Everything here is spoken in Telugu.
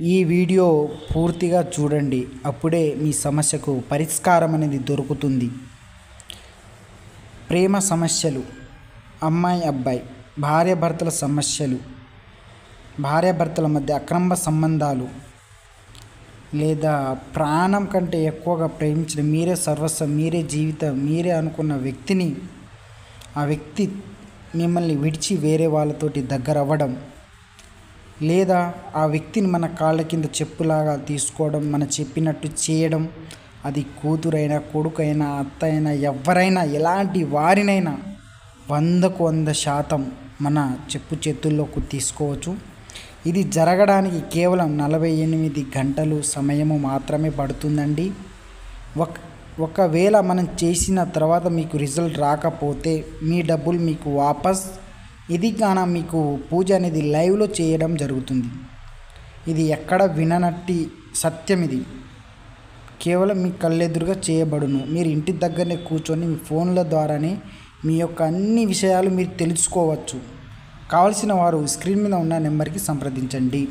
ఈ వీడియో పూర్తిగా చూడండి, అప్పుడే మీ సమస్యకు పరిష్కారం అనేది దొరుకుతుంది. ప్రేమ సమస్యలు, అమ్మాయి అబ్బాయి, భార్యాభర్తల సమస్యలు, భార్యాభర్తల మధ్య అక్రమ సంబంధాలు, లేదా ప్రాణం కంటే ఎక్కువగా ప్రేమించిన మీరే సర్వస్వం, మీరే జీవితం, మీరే అనుకున్న వ్యక్తిని ఆ వ్యక్తి మిమ్మల్ని విడిచి వేరే వాళ్ళతోటి దగ్గర అవ్వడం, లేదా ఆ వ్యక్తిని మన కాళ్ళ కింద చెప్పులాగా తీసుకోవడం, మన చెప్పినట్టు చేయడం, అది కూతురైనా కొడుకైనా అత్త అయినా ఎవరైనా ఎలాంటి వారినైనా 100కు 100% మన చెప్పు చేతుల్లోకి తీసుకోవచ్చు. ఇది జరగడానికి కేవలం 48 గంటలు సమయము మాత్రమే పడుతుందండి. ఒకవేళ మనం చేసిన తర్వాత మీకు రిజల్ట్ రాకపోతే మీ డబ్బులు మీకు వాపస్. ఇది కాన మీకు పూజ అనేది లైవ్లో చేయడం జరుగుతుంది. ఇది ఎక్కడ విననట్టి సత్యం. ఇది కేవలం మీ కళ్ళెదురుగా చేయబడును. మీరు ఇంటి దగ్గరనే కూర్చొని మీ ఫోన్ల ద్వారానే మీ యొక్క అన్ని విషయాలు మీరు తెలుసుకోవచ్చు. కావలసిన వారు స్క్రీన్ మీద ఉన్న నెంబర్కి సంప్రదించండి.